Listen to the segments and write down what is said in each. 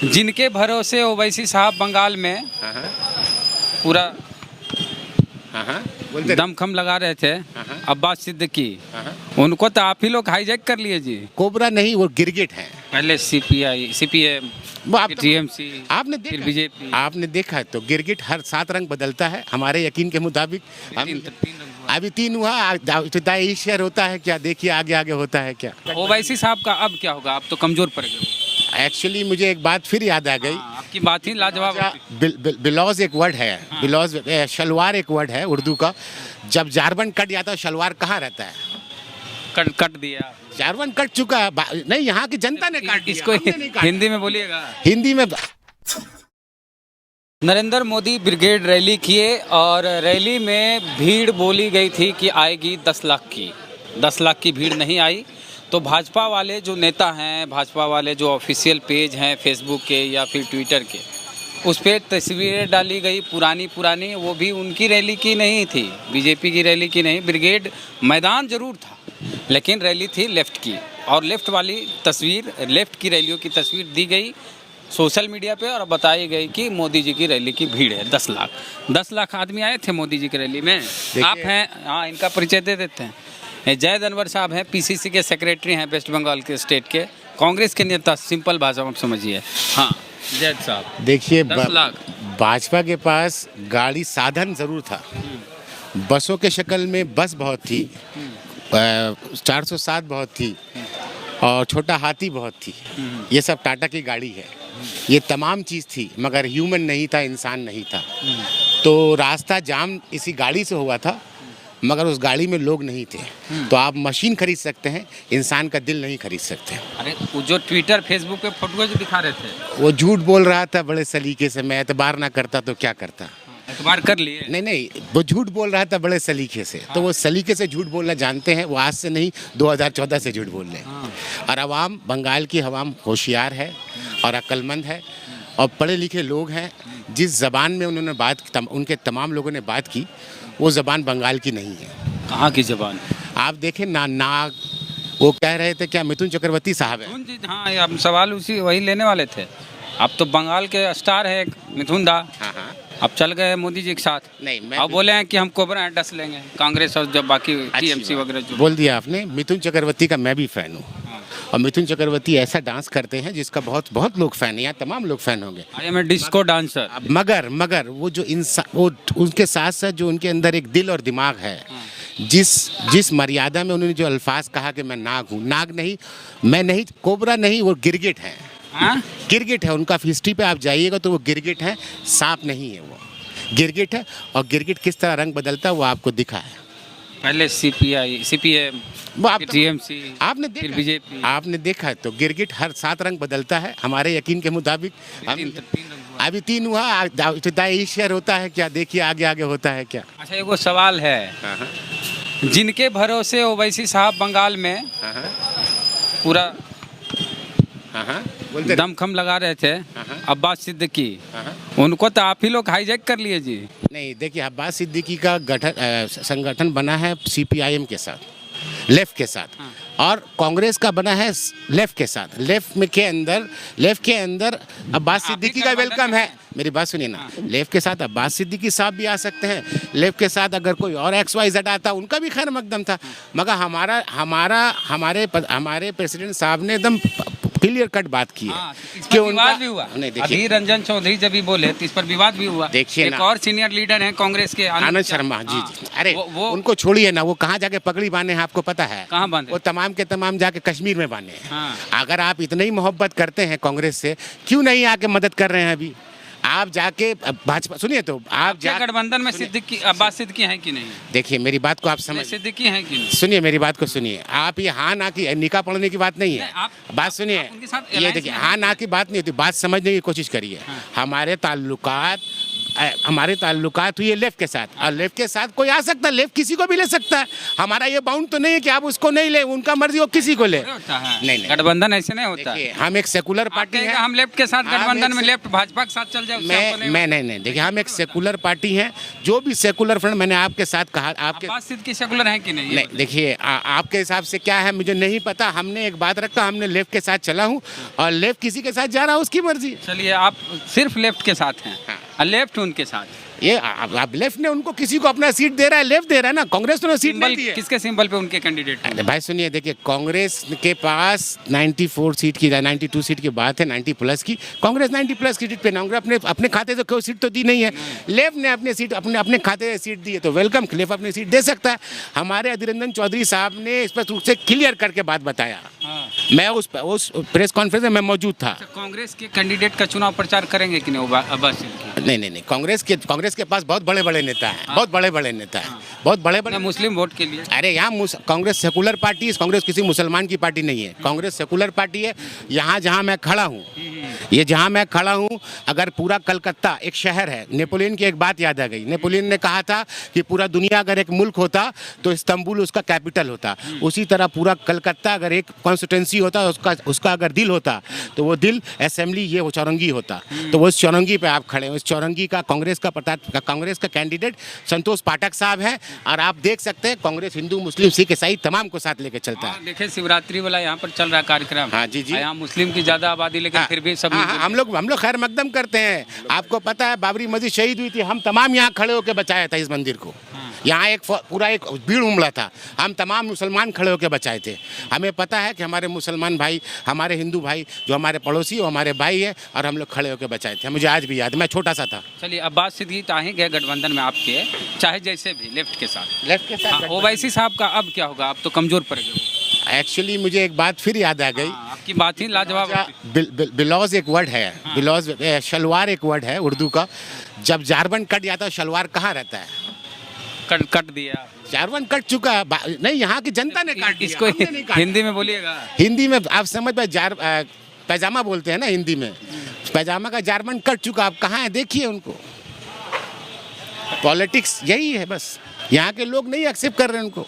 जिनके भरोसे ओवैसी साहब बंगाल में पूरा दमखम लगा रहे थे अब्बास सिद्दीकी, उनको तो आप ही लोग हाईजैक कर लिए जी। कोबरा नहीं, वो गिरगिट है। पहले सीपीआई, सीपीएम, टीएमसी, आपने फिर देखा, बीजेपी। आपने देखा तो गिरगिट हर 7 रंग बदलता है हमारे यकीन के मुताबिक। अभी 3 हुआ, ईश्वर होता है क्या, देखिए आगे आगे होता है क्या। ओवैसी साहब का अब क्या होगा? अब तो कमजोर पड़ गए। एक्चुअली मुझे एक बात फिर याद आ गई। आपकी बात ही लाजवाब होती। बिलौज एक वर्ड है, बिलौज शलवार एक वर्ड है उर्दू का। जब जारबन कट जाता है शलवार कहाँ रहता है? कट दिया। जारबन कट चुका है, नहीं यहाँ की जनता ने काट दिया, इसको हमने नहीं काटा। हिंदी में बोलिएगा। हिंदी में नरेंद्र मोदी ब्रिगेड रैली किए और रैली में भीड़ बोली गई थी कि आएगी 10 लाख की। 10 लाख की भीड़ नहीं आई। तो भाजपा वाले जो नेता हैं, भाजपा वाले जो ऑफिशियल पेज हैं फेसबुक के या फिर ट्विटर के, उस पर तस्वीरें डाली गई पुरानी, वो भी उनकी रैली की नहीं थी, बीजेपी की रैली की नहीं। ब्रिगेड मैदान जरूर था लेकिन रैली थी लेफ्ट की, और लेफ्ट वाली तस्वीर, लेफ्ट की रैलियों की तस्वीर दी गई सोशल मीडिया पे और बताई गई कि मोदी जी की रैली की भीड़ है 10 लाख। 10 लाख आदमी आए थे मोदी जी की रैली में। आप हैं, हाँ, इनका परिचय दे देते हैं। जैद अनवर साहब हैं, पीसीसी के सेक्रेटरी हैं वेस्ट बंगाल के स्टेट के, कांग्रेस के नेता, सिंपल भाषा में समझिए। हाँ जैद साहब, देखिए 10 लाख। भाजपा के पास गाड़ी साधन ज़रूर था। बसों के शक्ल में बस बहुत थी, 407 बहुत थी, और छोटा हाथी बहुत थी। ये सब टाटा की गाड़ी है, ये तमाम चीज़ थी, मगर ह्यूमन नहीं था, इंसान नहीं था। तो रास्ता जाम इसी गाड़ी से हुआ था, मगर उस गाड़ी में लोग नहीं थे। तो आप मशीन खरीद सकते हैं, इंसान का दिल नहीं खरीद सकते। अरे वो जो ट्विटर फेसबुक पे फोटो जो दिखा रहे थे, वो झूठ बोल रहा था बड़े सलीके से। मैं एतबार ना करता तो क्या करता। एतबार कर लिए। नहीं, वो झूठ बोल रहा था बड़े सलीके से। तो वो सलीके से झूठ बोलना जानते हैं, वो आज से नहीं 2014 से झूठ बोल रहे हैं। और अवाम, बंगाल की अवाम होशियार है और अक्लमंद है और पढ़े लिखे लोग हैं। जिस ज़बान में उन्होंने उनके तमाम लोगों ने बात की, वो ज़बान बंगाल की नहीं है। कहाँ की ज़बान? आप देखें नाग, वो कह रहे थे क्या मिथुन चक्रवर्ती साहब है। हाँ, अब सवाल वही लेने वाले थे। अब तो बंगाल के स्टार है मिथुन दा। हाँ, अब चल गए मोदी जी के साथ। नहीं, अब बोले हैं कि हम कोबरा डस लेंगे कांग्रेस और जब बाकी टीएमसी वगैरह जो बोल दिया आपने। मिथुन चक्रवर्ती का मैं भी फ़ैन हूँ। और मिथुन चक्रवर्ती ऐसा डांस करते हैं जिसका बहुत बहुत लोग फ़ैन हैं, यहाँ तमाम लोग फ़ैन होंगे। I am a disco dancer. मगर वो जो इंसान, वो उनके साथ साथ जो उनके अंदर एक दिल और दिमाग है, जिस मर्यादा में उन्होंने जो अल्फाज कहा कि मैं नाग हूँ, नाग नहीं, मैं नहीं, कोबरा नहीं, वो गिरगिट है। गिरगिट है। उनका हिस्ट्री पे आप जाइएगा तो वो गिरगिट है, सांप नहीं है, वो गिरगिट है। और गिरगिट किस तरह रंग बदलता है वो आपको दिखा है। पहले सीपीआई, सीपीएम, टीएमसी, आपने देखा, फिर बीजेपी। आपने देखा तो गिरगिट हर 7 रंग बदलता है हमारे यकीन के मुताबिक। अभी 3 हुआ, ईश्वर होता है क्या, देखिए आगे आगे होता है क्या। अच्छा, एगो सवाल है। जिनके भरोसे ओवैसी साहब बंगाल में पूरा दमखम लगा रहे थे अब्बास सिद्दीकी, उनको तो आप ही लोग हाईजैक कर लिए जी। नहीं, देखिए अब्बास सिद्दीकी का संगठन बना है सीपीआईएम के साथ, लेफ्ट के साथ, और कांग्रेस का बना है लेफ्ट के साथ। लेफ्ट के अंदर अब्बास सिद्दीकी का वेलकम है। मेरी बात सुनिए ना, लेफ्ट के साथ अब्बास सिद्दीकी साहब भी आ सकते हैं, लेफ्ट के साथ अगर कोई और XYZ आता उनका भी खैर मकदम था। मगर हमारे प्रेसिडेंट साहब ने एकदम क्लियर कट बात की है कि विवाद भी हुआ। नहीं, देखिए अधीर रंजन चौधरी जब भी बोले तो इस पर विवाद भी हुआ। देखिए एक और सीनियर लीडर हैं कांग्रेस के, आनंद शर्मा जी। अरे वो उनको छोड़िए ना, वो कहाँ जाके पगड़ी बांधे हैं आपको पता है? कहाँ बांधे? वो तमाम के तमाम जाके कश्मीर में बांधे हैं। अगर आप इतनी ही मोहब्बत करते हैं कांग्रेस से, क्यों नहीं आके मदद कर रहे हैं? अभी आप जाके भाजपा, सुनिए तो आप गठबंधन में सिद्दीकी, अब्बास सिद्दीकी हैं कि नहीं? देखिए मेरी बात को आप समझ, सिद्दीकी हैं कि नहीं? सुनिए मेरी बात को सुनिए। आप ये हाँ ना की निकाह पढ़ने की बात नहीं है, बात सुनिए। ये देखिए हाँ ना की बात नहीं होती, बात समझने की कोशिश करिए। हमारे ताल्लुकात हमारे ताल्लुकात हुई है लेफ्ट के साथ, और लेफ्ट के साथ कोई आ सकता है, लेफ्ट किसी को भी ले सकता है। हमारा ये बाउंड तो नहीं है कि आप उसको नहीं ले, उनका मर्जी हो किसी को ले। होता है नहीं। गठबंधन ऐसे नहीं होता है। देखिए हम एक सेकुलर पार्टी है, हम लेफ्ट के साथ गठबंधन में लेफ्ट भाजपा के साथ चल जाए उससे हमको मैं नहीं देखिए हम एक सेकुलर पार्टी है, जो भी सेकुलर फ्रंट मैंने आपके साथ कहा, आपके अब्बास सिद्दीकी सेकुलर है कि नहीं? ये नहीं देखिए आपके हिसाब से क्या है मुझे नहीं पता। हमने एक बात रखा, हमने लेफ्ट के साथ चला हूँ और लेफ्ट किसी के साथ जा रहा है उसकी मर्जी। चलिए आप सिर्फ लेफ्ट के साथ हैं और लेफ्ट उनके साथ। ये आप लेफ्ट ने उनको किसी को अपना सीट दे रहा है, लेफ्ट दे रहा है ना, कांग्रेस तो सीट नहीं दी है। किसके सिंबल पे उनके कैंडिडेट? अरे भाई सुनिए, देखिए कांग्रेस के पास 94 सीट की 92 सीट की बात है, 90 प्लस की। कांग्रेस 90 प्लस की सीट पे कांग्रेस अपने खाते से कोई सीट तो दी नहीं है। लेफ्ट ने अपने सीट अपने खाते से सीट दी है, तो वेलकम, लेफ्ट अपनी सीट दे सकता है। हमारे अधीर रंजन चौधरी साहब ने स्पष्ट रूप से क्लियर करके बात बताया। मैं उस प्रेस कॉन्फ्रेंस में मैं मौजूद था। कांग्रेस के कैंडिडेट का चुनाव प्रचार करेंगे कि नहीं अब्बास सिद्दीकी? नहीं, कांग्रेस के पास बहुत बड़े बड़े नेता हैं, बहुत बड़े नेता हैं, बहुत बड़े मुस्लिम वोट के लिए। अरे यहाँ कांग्रेस सेकुलर पार्टी है, कांग्रेस किसी मुसलमान की पार्टी नहीं है, कांग्रेस सेकुलर पार्टी है। यहाँ जहाँ मैं खड़ा हूँ, ये जहाँ मैं खड़ा हूँ, अगर पूरा कलकत्ता एक शहर है, नेपोलियन की एक बात याद आ गई। नेपोलियन ने कहा था कि पूरा दुनिया अगर एक मुल्क होता तो इस्तांबुल उसका कैपिटल होता। उसी तरह पूरा कलकत्ता अगर एक कॉन्स्टिट्यूंसी होता, उसका अगर दिल होता तो वो दिल असेंबली ये चौरंगी होता। तो वो इस चौरंगी पे आप खड़े हो, इस चौरंगी का कांग्रेस का कैंडिडेट संतोष पाठक साहब है। और आप देख सकते हैं कांग्रेस हिंदू मुस्लिम सिख ईसाई तमाम को साथ लेकर चलता है। देखिए शिवरात्रि वाला यहाँ पर चल रहा है कार्यक्रम। हाँ जी। यहाँ मुस्लिम की ज्यादा आबादी, लेकिन फिर भी सब हम लोग खैर मकदम करते हैं। आपको पता है बाबरी मस्जिद शहीद हुई थी, हम तमाम यहाँ खड़े होकर बचाया था इस मंदिर को। यहाँ एक पूरा एक भीड़ उमड़ा था, हम तमाम मुसलमान खड़े होकर बचाए थे। हमें पता है कि हमारे मुसलमान भाई, हमारे हिंदू भाई जो हमारे पड़ोसी वो हमारे भाई है, और हम लोग खड़े होकर बचाए थे। मुझे आज भी याद है, मैं छोटा सा था। चलिए अब्बास सिद्दीकी तो आ ही गए गठबंधन में आपके, चाहे जैसे भी लेफ्ट के साथ। हाँ, ओवैसी साहब का अब क्या होगा? अब तो कमजोर पड़ गए। एक्चुअली मुझे एक बात फिर याद आ गई। आपकी बात ही लाजवाब होती। बिलौज एक वर्ड है, बिलौज शलवार एक वर्ड है उर्दू का। जब जारबन कट जाता है, शलवार कहाँ रहता है? कट दिया, जारबन कट चुका है। नहीं, यहाँ की जनता ने काट दिया, इसको हमने नहीं काटा। हिंदी में बोलिएगा। हिंदी में आप समझ पाए, पैजामा बोलते हैं ना हिंदी में, पैजामा का जारबन कट चुका। आप कहाँ है देखिए उनको। पॉलिटिक्स यही है बस, यहाँ के लोग नहीं एक्सेप्ट कर रहे हैं उनको।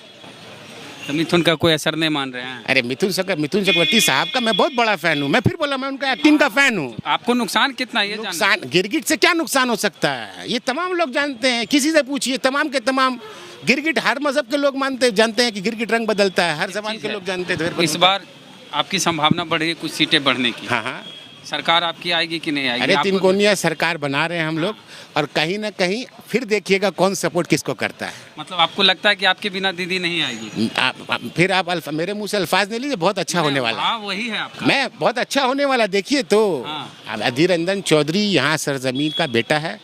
तो मिथुन का कोई असर नहीं मान रहे हैं? अरे मिथुन चक्रवर्ती साहब का मैं बहुत बड़ा फैन हूँ। मैं फिर बोला, मैं उनका एक्टिंग का फैन हूँ। आपको नुकसान कितना ये नुकसान गिरगिट से क्या नुकसान हो सकता है, ये तमाम लोग जानते हैं। किसी से पूछिए, तमाम के तमाम गिरगिट, हर मजहब के लोग जानते हैं कि गिरगिट रंग बदलता है, हर जबान के लोग जानते हैं। इस बार आपकी संभावना बढ़ रही है कुछ सीटें बढ़ने की। हाँ। सरकार आपकी आएगी कि नहीं आएगी? अरे तिनकोनिया सरकार बना रहे हैं हम लोग, और कहीं ना कहीं फिर देखिएगा कौन सपोर्ट किसको करता है। मतलब आपको लगता है कि आपके बिना दीदी नहीं आएगी? फिर आप मेरे मुंह से अल्फाज नहीं लीजिए, बहुत अच्छा होने वाला। हाँ वही है आपका। मैं बहुत अच्छा होने वाला, देखिए तो। अधीर रंजन चौधरी यहाँ सरजमीन का बेटा है,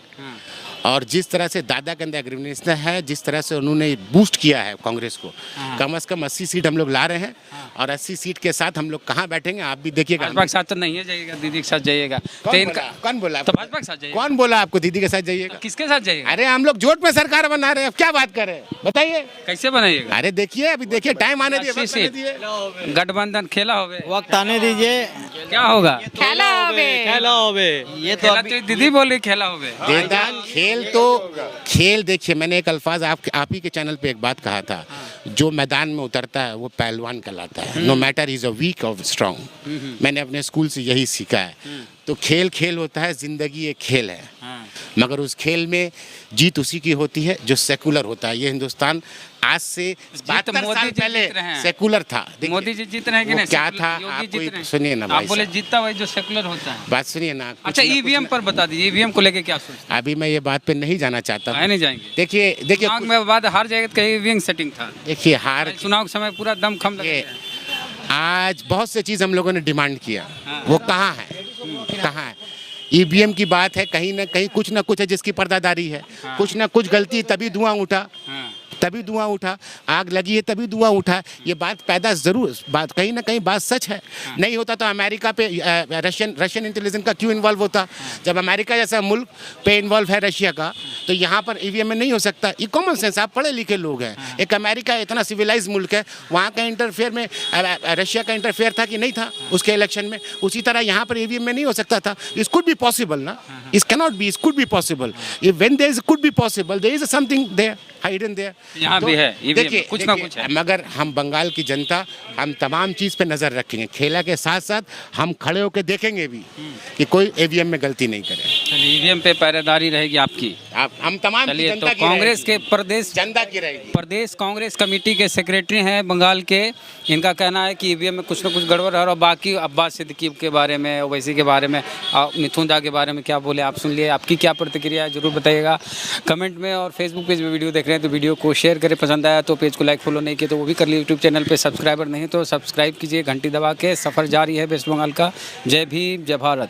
और जिस तरह से दादा के अंदर एग्रीमेंट है, जिस तरह से उन्होंने बूस्ट किया है कांग्रेस को, कम से कम 80 सीट हम लोग ला रहे हैं। और 80 सीट के साथ हम लोग कहाँ बैठेंगे आप भी देखिएगा। भाजपा के साथ तो नहीं है जाइएगा, दीदी के साथ जाइएगा। कौन बोला? तो भाजपा के साथ जाइएगा। कौन बोला आपको दीदी के साथ जाइएगा? किसके साथ जाइएगा? अरे हम लोग जोट में सरकार बना रहे हैं, अब क्या बात कर रहे हैं बताइए? कैसे बनाइएगा? अरे देखिए, अभी देखिए, टाइम आने दीजिए, गठबंधन खेला होवे, वक्त आने दीजिए, क्या होगा? खेला होवे। ये तो दीदी बोल रही खेला होवे। खेल देखिए, मैंने एक अल्फाज आप ही के चैनल पे एक बात कहा था, जो मैदान में उतरता है वो पहलवान कहलाता है, no matter is a weak और स्ट्रांग। मैंने अपने स्कूल से यही सीखा है। तो खेल होता है, जिंदगी एक खेल है, मगर उस खेल में जीत उसी की होती है जो सेकुलर होता है। ये हिंदुस्तान आज से 72 साल पहले सेकुलर था। मोदी जी जीत रहे हैं कि नहीं? क्या था आप सुनिए ना भाई, आप बोले जीतता वही जो सेकुलर होता है। बात सुनिए ना। अच्छा ईवीएम पर बता दीजिए, ईवीएम को लेके क्या सोचते हैं? अभी मैं ये बात पे नहीं जाना चाहता हूँ। नहीं जाएंगे? देखिए चुनाव में बाद हार जाएगा तो ईवीएम सेटिंग था। देखिए हार, चुनाव के समय पूरा दम खम लगे। आज बहुत से चीज़ हम लोगों ने डिमांड किया, वो कहाँ है? कहाँ है? ईवीएम की बात है, कहीं ना कहीं कुछ ना कुछ है जिसकी पर्दादारी है, कुछ ना कुछ गलती, तभी धुआं उठा। तभी धुआं उठा, आग लगी है तभी धुआं उठा। ये बात पैदा ज़रूर, बात कहीं ना कहीं बात सच है। नहीं होता तो अमेरिका पे रशियन इंटेलिजेंस का क्यों इन्वॉल्व होता? जब अमेरिका जैसा मुल्क पे इन्वॉल्व है रशिया का, तो यहाँ पर ईवीएम में नहीं हो सकता। ये कॉमन सेंस, आप पढ़े लिखे लोग हैं। एक अमेरिका इतना सिविलाइज मुल्क है, वहाँ का इंटरफेयर में रशिया का इंटरफेयर था कि नहीं था उसके इलेक्शन में? उसी तरह यहाँ पर ईवीएम में नहीं हो सकता था। इस कुड बी पॉसिबल ना, is cannot be, is could be possible. When there is could be possible, there is something there hidden there. यहाँ भी है ईवीएम में कुछ ना कुछ है। मगर हम बंगाल की जनता, हम तमाम चीज़ पे नज़र रखेंगे। खेला के साथ साथ हम खड़े होकर देखेंगे भी कि कोई ईवीएम में गलती नहीं करे। चलिए, ईवीएम पे पहरेदारी रहेगी आपकी। हम तमाम की चलिए, जनता तो की कांग्रेस रहेगी। के प्रदेश जनता की रहेगी। प्रदेश कांग्रेस कमेटी के सेक्रेटरी हैं बंगाल के। इनका कहना है कि ईवीएम में कुछ ना कुछ गड़बड़ है। और बाकी अब्बास सिद्दीकी के बारे में, ओवैसी के बारे में, मिथुन झा के बारे में क्या बोले आप सुन लिए। आपकी क्या प्रतिक्रिया है जरूर बताइएगा कमेंट में। और फेसबुक पेज में वीडियो देख रहे हैं तो वीडियो को शेयर करें, पसंद आया तो पेज को लाइक फॉलो नहीं किया तो वो भी कर लीजिए। यूट्यूब चैनल पे सब्सक्राइबर नहीं तो सब्सक्राइब कीजिए, घंटी दबा के। सफ़र जारी है वेस्ट बंगाल का। जय भीम, जय भारत।